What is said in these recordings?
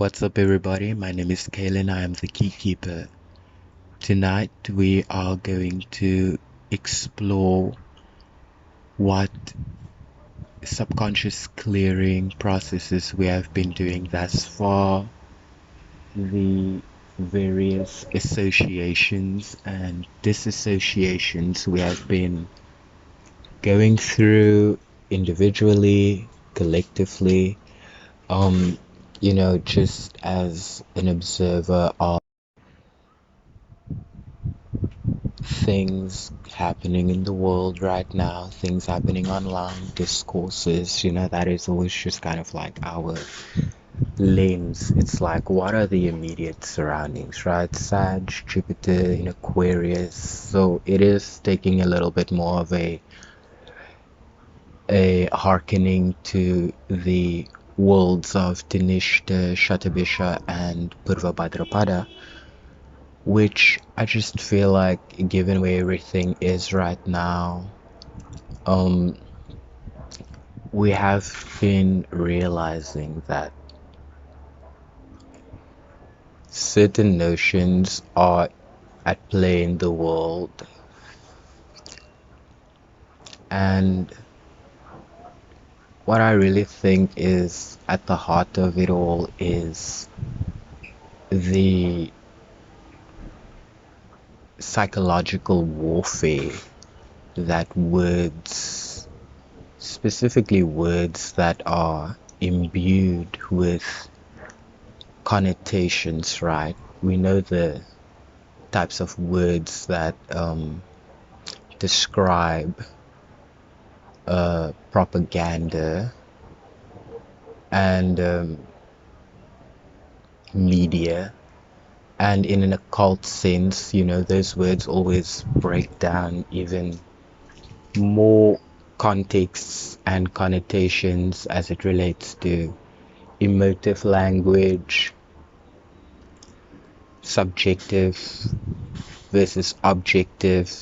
What's up, everybody? My name is Kaylin. I am the Key Keeper. Tonight, we are going to explore what subconscious clearing processes we have been doing thus far, the various associations and disassociations we have been going through individually, collectively, um, just as an observer of things happening in the world right now, things happening online, discourses, that is always just kind of like our lens. It's like, what are the immediate surroundings, right? Sag, Jupiter in Aquarius. So it is taking a little bit more of a hearkening to the worlds of Dinishta, Shatabisha, and Purva Bhadrapada, which I just feel like, given where everything is right now, um, we have been realizing that certain notions are at play in the world, and what I really think is at the heart of it all is the psychological warfare that words, specifically words that are imbued with connotations, right? We know the types of words that describe propaganda and media. And in an occult sense, those words always break down even more contexts and connotations as it relates to emotive language, subjective versus objective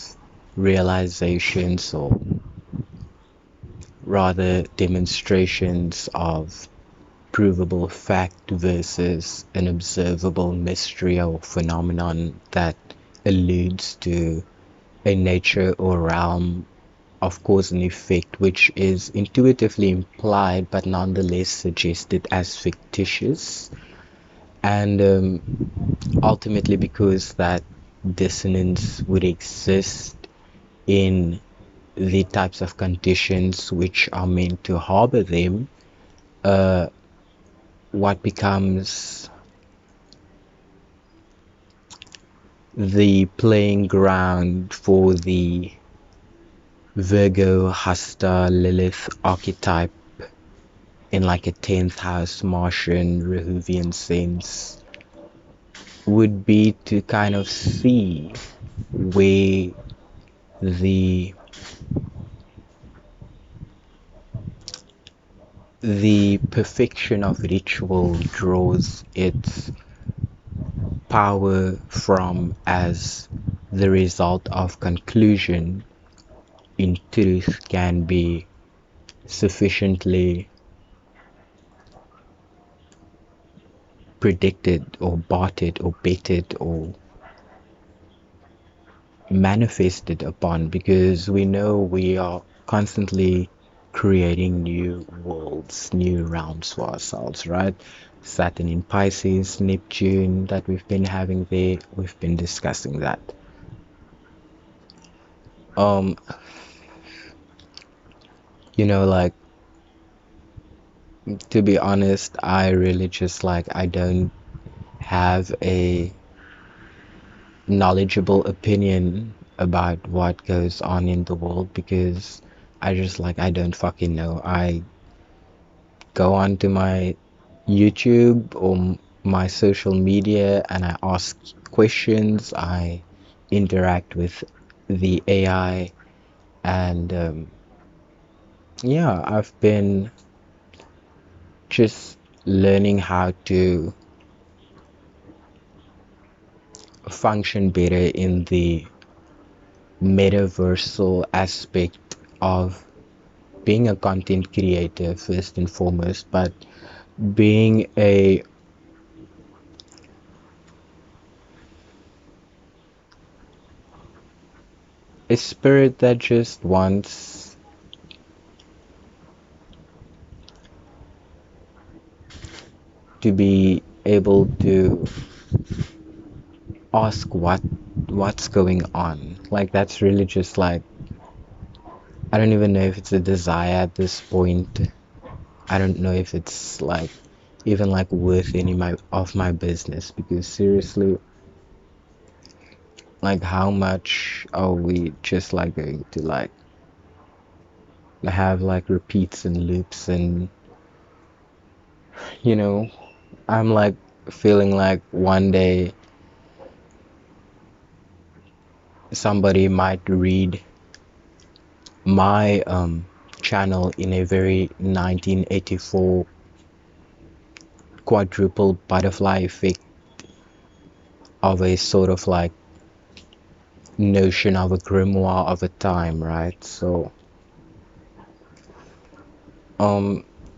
realizations, or rather demonstrations of provable fact versus an observable mystery or phenomenon that alludes to a nature or realm of cause and effect, which is intuitively implied but nonetheless suggested as fictitious. And ultimately, because that dissonance would exist in the types of conditions which are meant to harbor them, what becomes the playing ground for the Virgo Hasta Lilith archetype in like a 10th house Martian Rehovian sense would be to kind of see where the perfection of ritual draws its power from as the result of conclusion in truth can be sufficiently predicted or bartered or betted or manifested upon, because we know we are constantly creating new worlds, new realms for ourselves, right? Saturn in Pisces, Neptune that we've been having there, we've been discussing that. Like, to be honest, I really just like, I don't have a knowledgeable opinion about what goes on in the world, because I just like, I don't fucking know. I go onto my YouTube or my social media and I ask questions. I interact with the AI, and yeah, I've been just learning how to function better in the metaversal aspect of being a content creator first and foremost, but being a a spirit that just wants to be able to ask what's going on. Like that's really just like, I don't even know if it's a desire at this point. I don't know if it's like even like worth any of my business, because seriously, like how much are we just like going to like have like repeats and loops, and you know, I'm like feeling like one day somebody might read my channel in a very 1984 quadruple butterfly effect of a sort of like notion of a grimoire of a time, right? So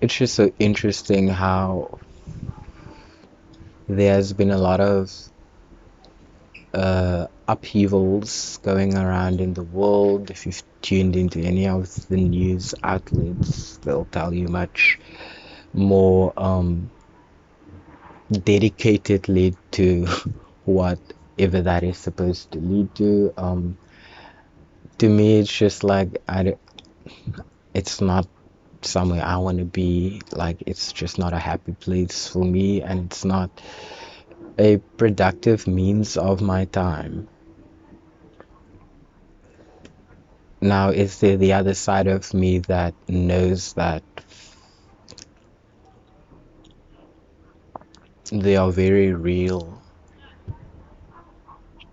it's just so interesting how there's been a lot of upheavals going around in the world. If you've tuned into any of the news outlets, they'll tell you much more dedicatedly to whatever that is supposed to lead to. To me, it's just like it's not somewhere I want to be. Like it's just not a happy place for me, and it's not a productive means of my time. Now, is there the other side of me that knows that there are very real,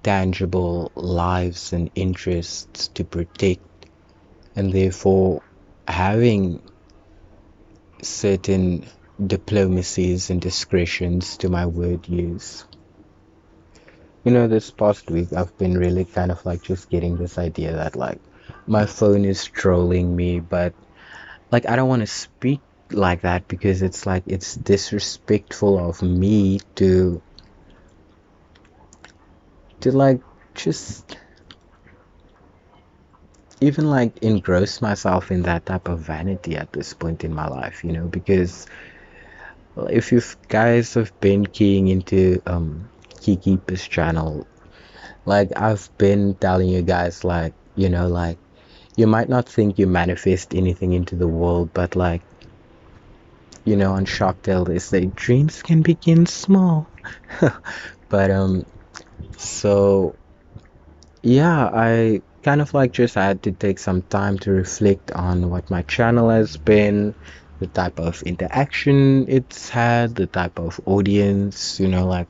tangible lives and interests to protect, and therefore having certain diplomacies and discretions to my word use? You know, this past week I've been really kind of like just getting this idea that like my phone is trolling me, but like I don't want to speak like that, because it's like it's disrespectful of me to like just even like engross myself in that type of vanity at this point in my life, you know, because if you guys have been keying into Kiki's channel, like I've been telling you guys, like, you know, like you might not think you manifest anything into the world, but like, you know, on Shark Tale they say dreams can begin small. But so yeah, I kind of like just had to take some time to reflect on what my channel has been, the type of interaction it's had, the type of audience, you know, like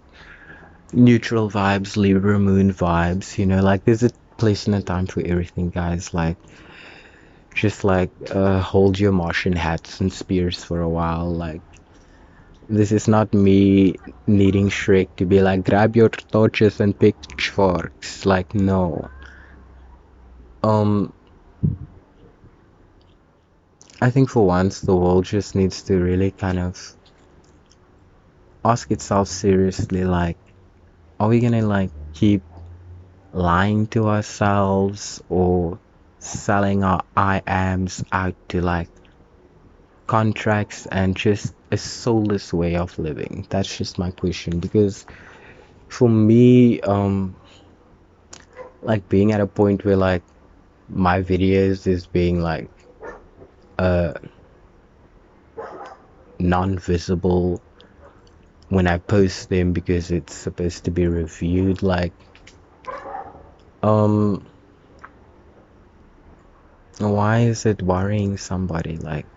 neutral vibes, Libra moon vibes, you know, like there's a place and a time for everything, guys. Like just like hold your Martian hats and spears for a while. Like this is not me needing Shrek to be like grab your torches and pitchforks. Like no. Um I think for once the world just needs to really kind of ask itself seriously, like, are we gonna like keep lying to ourselves or selling our I ams out to like contracts and just a soulless way of living? That's just my question, because for me, like being at a point where like my videos is being like non-visible when I post them because it's supposed to be reviewed, like why is it worrying somebody? Like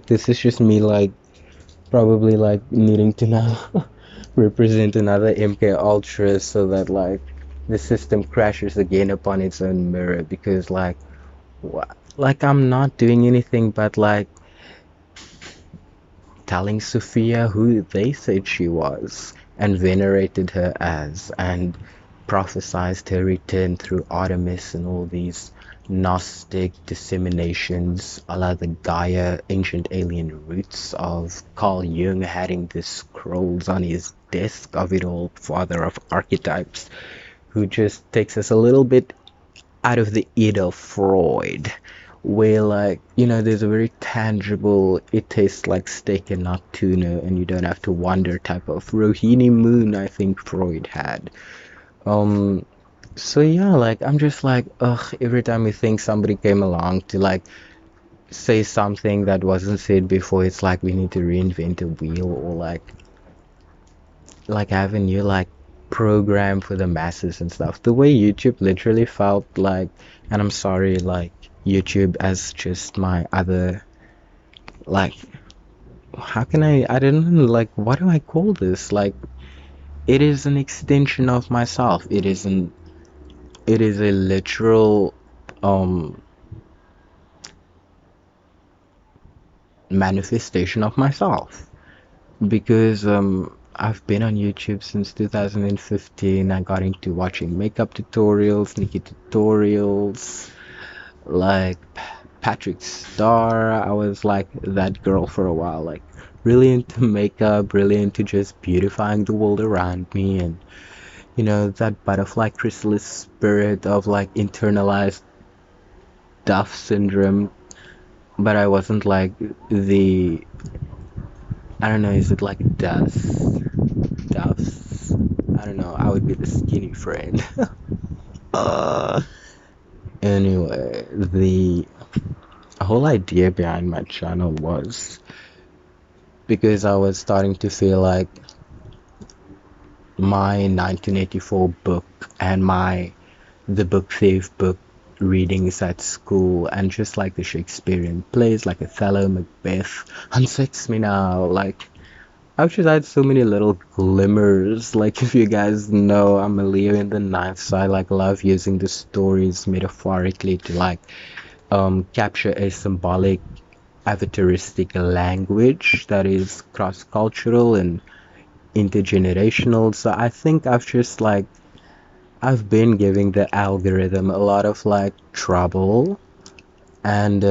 this is just me like probably like needing to now represent another MK Ultra so that like the system crashes again upon its own mirror, because like like I'm not doing anything but like telling Sophia who they said she was and venerated her as, and prophesized her return through Artemis and all these Gnostic disseminations a la the Gaia ancient alien roots of Carl Jung having the scrolls on his desk of it all, father of archetypes, who just takes us a little bit out of the id of Freud, where, like, there's a very tangible, it tastes like steak and not tuna, and you don't have to wonder type of Rohini moon I think Freud had. So yeah, like, I'm just like, ugh, every time we think somebody came along to, like, say something that wasn't said before, it's like we need to reinvent a wheel, or like have a new, like, program for the masses and stuff. The way YouTube literally felt like, and I'm sorry, like, YouTube as just my other, like, how can I don't know, like, what do I call this? Like, it is an extension of myself. It is a literal manifestation of myself, because I've been on YouTube since 2015. I got into watching makeup tutorials, Nikki tutorials, like Patrick Star. I was like that girl for a while, like really into makeup, really into just beautifying the world around me, and that butterfly chrysalis spirit of, like, internalized Duff syndrome. But I wasn't like the, I don't know, is it like Duff's? I don't know, I would be the skinny friend. uh, anyway, the whole idea behind my channel was because I was starting to feel like my 1984 book and the book thief book readings at school, and just like the Shakespearean plays like Othello, Macbeth, unsex me now. Like, I've just had so many little glimmers. Like, if you guys know, I'm a Leo in the ninth, so I like love using the stories metaphorically to, like, capture a symbolic avataristic language that is cross-cultural and intergenerational. So I think I've been giving the algorithm a lot of, like, trouble, and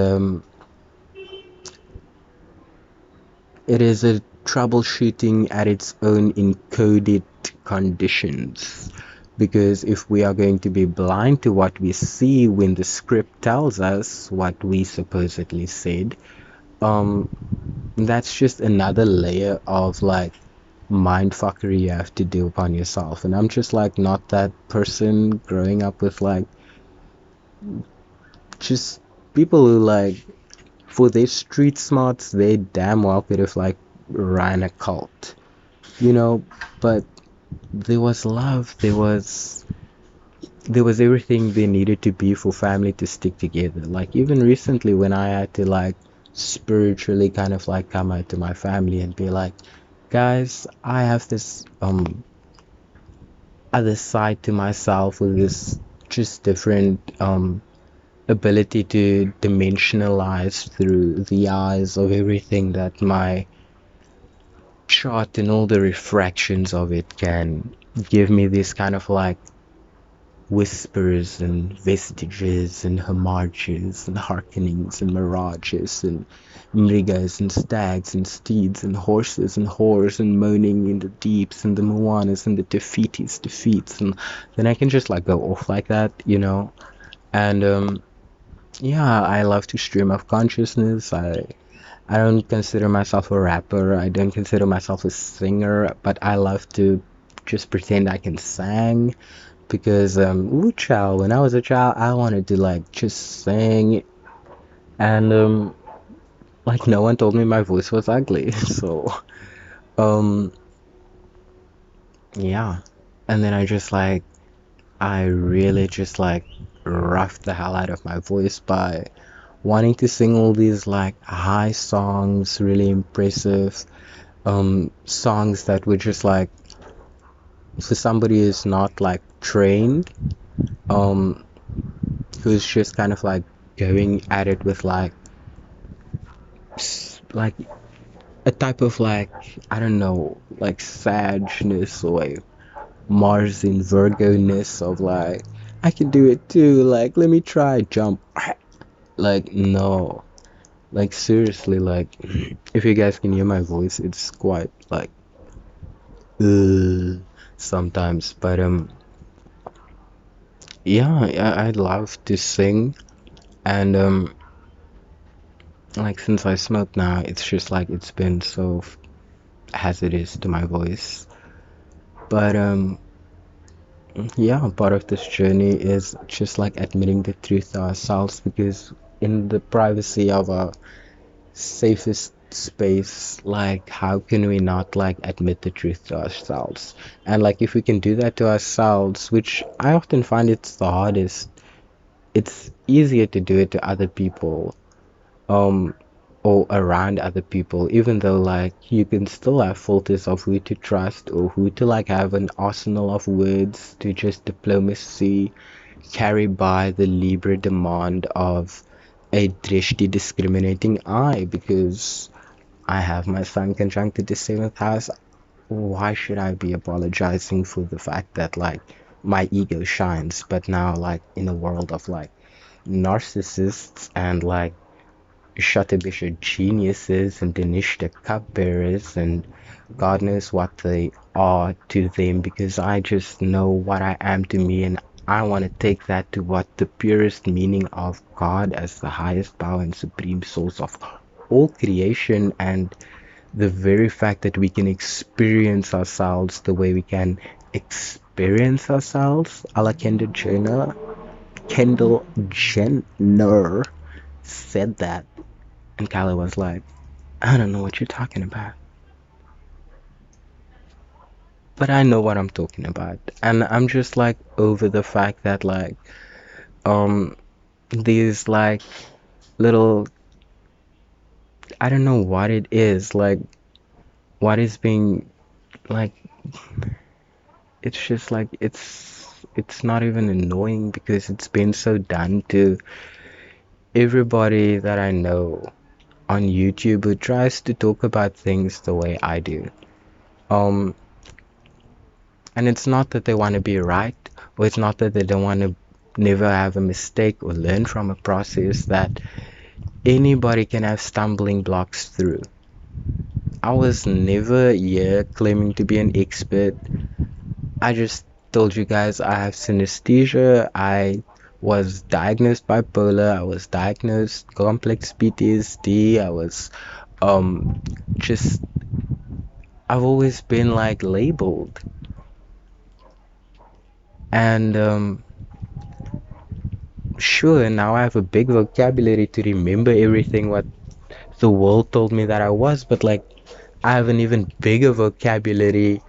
it is a troubleshooting at its own encoded conditions. Because if we are going to be blind to what we see when the script tells us what we supposedly said, that's just another layer of, like, mindfuckery you have to do upon yourself. And I'm just, like, not that person growing up with, like, just people who, like, for their street smarts, they damn well could have, like, ran a cult, but there was love, there was everything there needed to be for family to stick together. Like, even recently when I had to, like, spiritually kind of, like, come out to my family and be like, guys, I have this other side to myself with this just different ability to dimensionalize through the eyes of everything that my chart and all the refractions of it can give me, this kind of, like, whispers and vestiges and homages and hearkenings and mirages and mrigas and stags and steeds and horses and whores and moaning in the deeps and the moanas and the defeats, and then I can just, like, go off like that, and yeah, I love to stream of consciousness. I don't consider myself a rapper, I don't consider myself a singer, but I love to just pretend I can sing. Because ooh, child, when I was a child, I wanted to, like, just sing, and like, no one told me my voice was ugly. So um yeah, and then I really just, like, roughed the hell out of my voice by wanting to sing all these, like, high songs, really impressive songs that were just, like, for somebody who's not, like, trained, who's just kind of, like, going at it with, like like a type of, like, I don't know, like, sadness, or like Mars in Virgo-ness of, like, I can do it too, like, let me try, jump. Like, no, like, seriously, like, if you guys can hear my voice, it's quite, like, sometimes, but Yeah, I love to sing, and like since I smoke now, it's just like it's been so hazardous to my voice. But yeah, part of this journey is just like admitting the truth to ourselves, because in the privacy of our safest space, like how can we not like admit the truth to ourselves? And like if we can do that to ourselves, which I often find it's the hardest, it's easier to do it to other people, um or around other people, even though like you can still have filters of who to trust or who to like have an arsenal of words to just diplomacy carry by the Libra demand of a drishti discriminating eye, because I have my sun conjuncted the seventh house. Why should I be apologizing for the fact that like my ego shines? But now like in a world of like narcissists and like Shatabisha geniuses and Danishta cupbearers and God knows what they are to them, because I just know what I am to me, and I want to take that to what the purest meaning of God as the highest power and supreme source of all creation, and the very fact that we can experience ourselves the way we can experience ourselves. A la Kendall Jenner said that, and Kyla was like, I don't know what you're talking about, but I know what I'm talking about. And I'm just like over the fact that like um these like little, I don't know what it is, like what is being like, it's just like it's not even annoying, because it's been so done to everybody that I know on YouTube who tries to talk about things the way I do. Um And it's not that they want to be right, or it's not that they don't want to never have a mistake or learn from a process that anybody can have stumbling blocks through. I was never here claiming to be an expert. I just told you guys I have synesthesia. I was diagnosed bipolar. I was diagnosed complex PTSD. I was just, I've always been like labeled. And sure, now I have a big vocabulary to remember everything what the world told me that I was, but like I have an even bigger vocabulary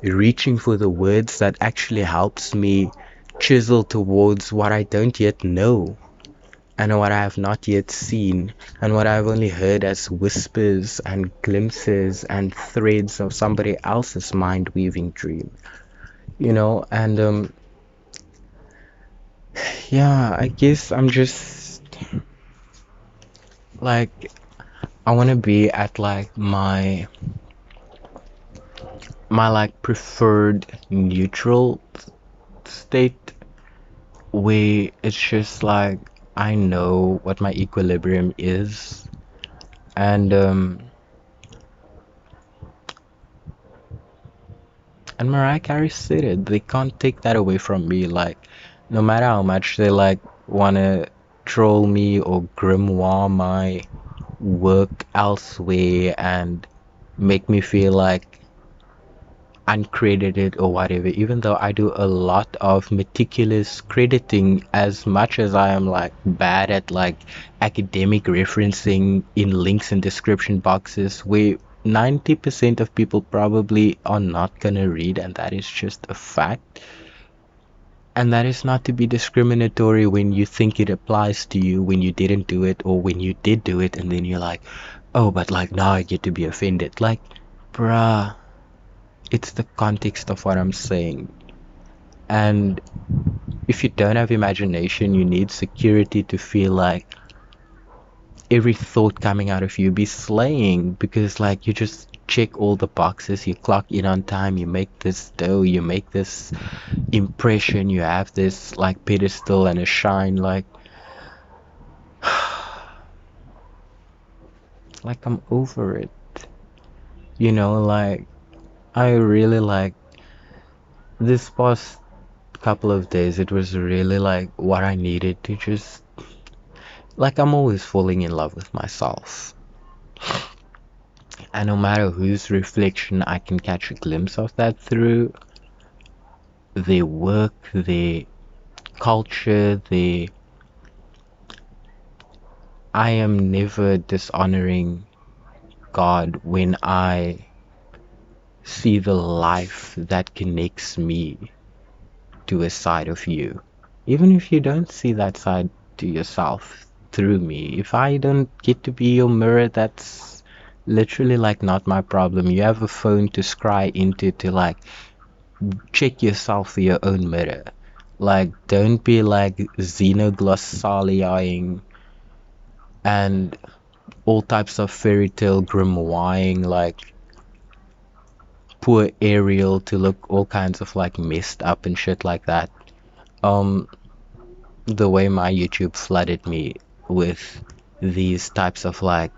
reaching for the words that actually helps me chisel towards what I don't yet know, and what I have not yet seen, and what I've only heard as whispers and glimpses and threads of somebody else's mind weaving dream, and yeah, I guess I'm just like, I want to be at like my like preferred neutral state, where it's just like I know what my equilibrium is, and Mariah Carey said it, they can't take that away from me. Like no matter how much they like want to troll me or grimoire my work elsewhere and make me feel like uncredited or whatever, even though I do a lot of meticulous crediting, as much as I am like bad at like academic referencing in links and description boxes where 90% of people probably are not gonna read, and that is just a fact. And that is not to be discriminatory when you think it applies to you when you didn't do it, or when you did do it and then you're like, oh, but like now I get to be offended. Like, bruh, it's the context of what I'm saying. And if you don't have imagination, you need security to feel like every thought coming out of you be slaying, because like you just check all the boxes, you clock in on time, you make this dough, you make this impression, you have this like pedestal and a shine, like like I'm over it. Like I really like this past couple of days, it was really like what I needed to just, like, I'm always falling in love with myself. And no matter whose reflection I can catch a glimpse of that through, their work, their culture, their, I am never dishonoring God when I see the life that connects me to a side of you. Even if you don't see that side to yourself through me, if I don't get to be your mirror, that's literally like not my problem. You have a phone to scry into to like check yourself for your own mirror. Like, don't be like xenoglossallying and all types of fairy tale grimoiring, like poor Ariel to look all kinds of like messed up and shit like that. The way my YouTube flooded me with these types of like,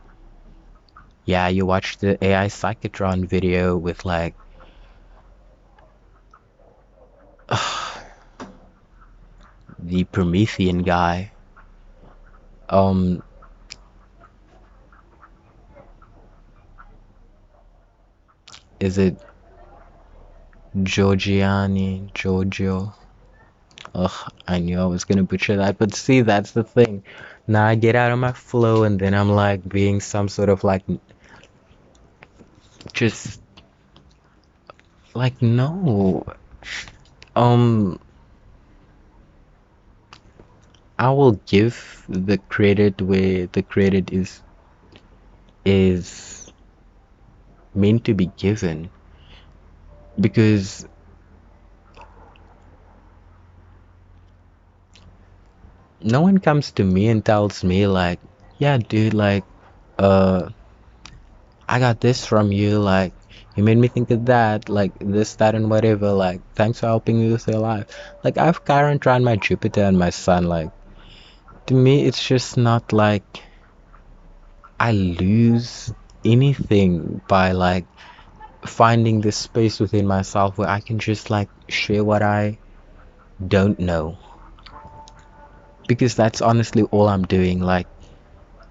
yeah, you watch the AI Psychotron video with like the Promethean guy. Is it Giorgio? Ugh, I knew I was gonna butcher that, but see, that's the thing. Now I get out of my flow and then I'm like being some sort of like, just like, no. I will give the credit where the credit is meant to be given, because no one comes to me and tells me like, yeah, dude, like, I got this from you, like, you made me think of that, like this, that, and whatever, like, thanks for helping me with your life. Like, I've Chiron tried my Jupiter and my Sun, like, to me, it's just not like I lose anything by like finding this space within myself where I can just like share what I don't know, because that's honestly all I'm doing. Like,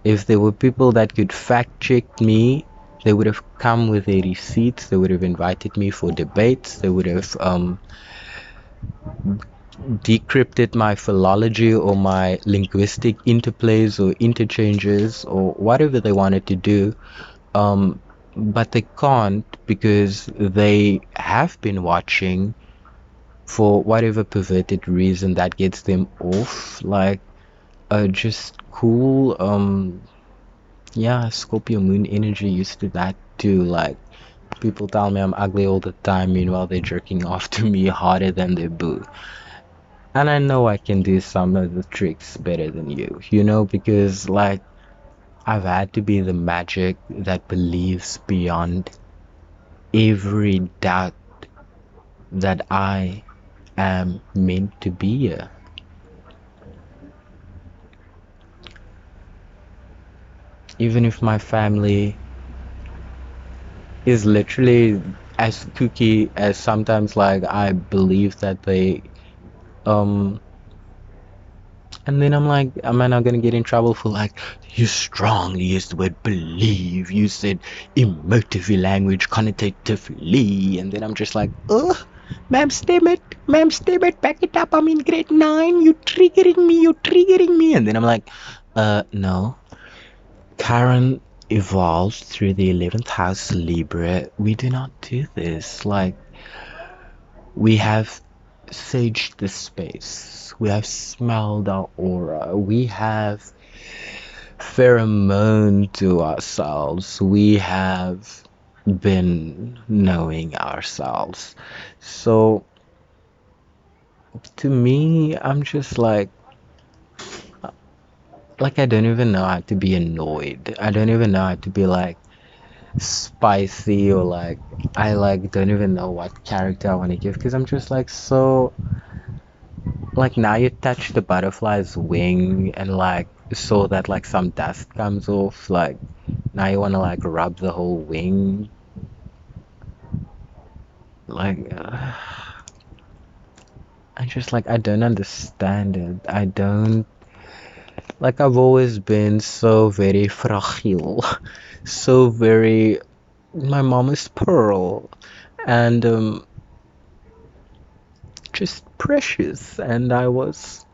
if there were people that could fact check me, they would have come with their receipts, they would have invited me for debates, they would have decrypted my philology or my linguistic interplays or interchanges or whatever they wanted to do. But they can't, because they have been watching for whatever perverted reason that gets them off. Like, just cool. Yeah, Scorpio moon energy used to that too. Like, people tell me I'm ugly all the time, meanwhile they're jerking off to me harder than their boo. And I know I can do some of the tricks better than you know, because like, I've had to be the magic that believes beyond every doubt that I am meant to be here. Even if my family is literally as kooky as sometimes like I believe that they and then I'm like, am I not gonna get in trouble for like, you strongly used the word believe, you said emotively language connotatively, and then I'm just like, ugh, ma'am, stem it, back it up, I'm in grade 9, you're triggering me, and then I'm like, no. Karen evolved through the 11th house Libra. We do not do this. Like, we have saged the space, we have smelled our aura, we have pheromone to ourselves, we have been knowing ourselves. So to me, I'm just like I don't even know how to be annoyed. I don't even know how to be like spicy, or like, I like don't even know what character I want to give, because I'm just like, so like, now you touch the butterfly's wing and like so that like some dust comes off, like now you want to like rub the whole wing, like I just like I don't understand it. I don't like I've always been so very fragile, so very my mom is pearl and just precious and I was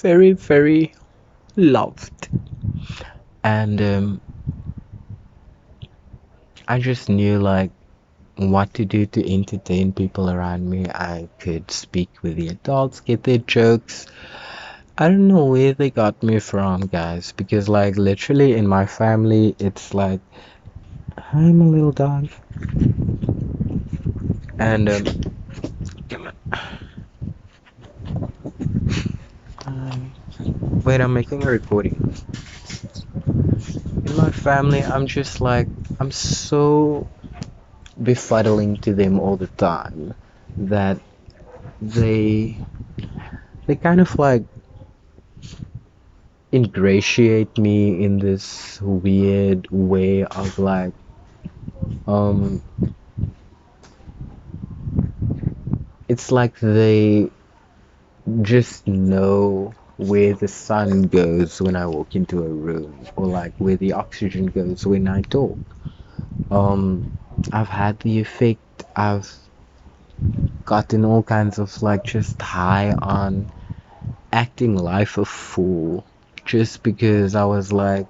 very very loved and I just knew like what to do to entertain people around me. I could speak with the adults, get their jokes. I don't know where they got me from, guys, because like literally in my family, it's like, hi, my little dog, and come on. Wait, I'm making a recording. In my family, I'm just like, I'm so befuddling to them all the time that they they kind of like ingratiate me in this weird way of like um it's like they just know where the sun goes when I walk into a room or like where the oxygen goes when I talk. I've had the effect. I've gotten all kinds of like just high on acting life a fool just because I was like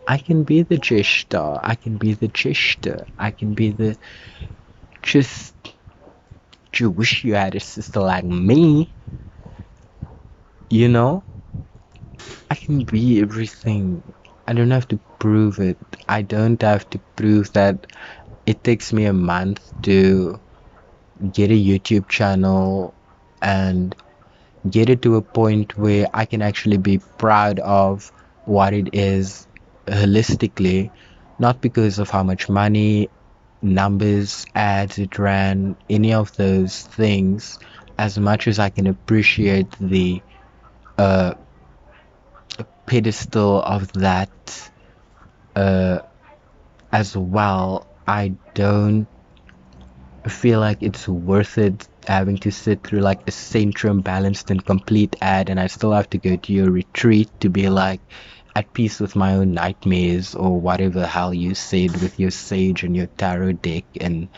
I can be the jester, I can be the jester, I can be the just you wish you had a sister like me, you know? I can be everything. I don't have to prove it. I don't have to prove that it takes me a month to get a YouTube channel and get it to a point where I can actually be proud of what it is holistically, not because of how much money, numbers, ads it ran, any of those things, as much as I can appreciate the uh, pedestal of that uh, as well. I don't feel like it's worth it having to sit through like a centrum balanced and complete ad and I still have to go to your retreat to be like at peace with my own nightmares or whatever hell you said with your sage and your tarot deck and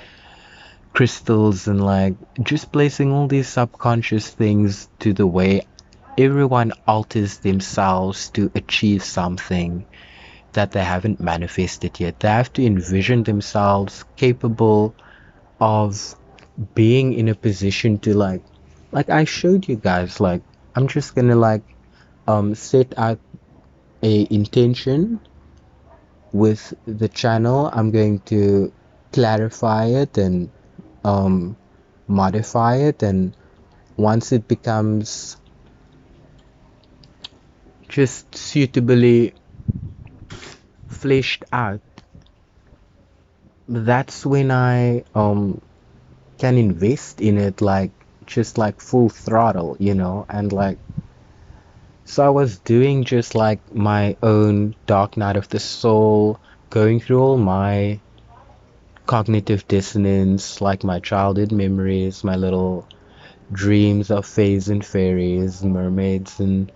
crystals and like just placing all these subconscious things to the way everyone alters themselves to achieve something that they haven't manifested yet. They have to envision themselves capable of being in a position to like I showed you guys, like I'm just gonna like set out a intention with the channel. I'm going to clarify it and um modify it, and once it becomes just suitably fleshed out, that's when I can invest in it like just like full throttle, you know, and like so I was doing just like my own dark night of the soul, going through all my cognitive dissonance, like my childhood memories, my little dreams of fays and fairies, mermaids and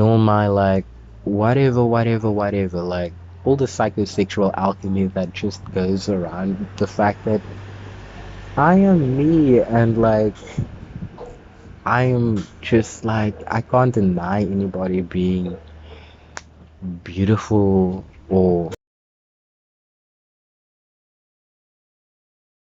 all my like whatever, like all the psychosexual alchemy that just goes around the fact that I am me and like I am just like I can't deny anybody being beautiful or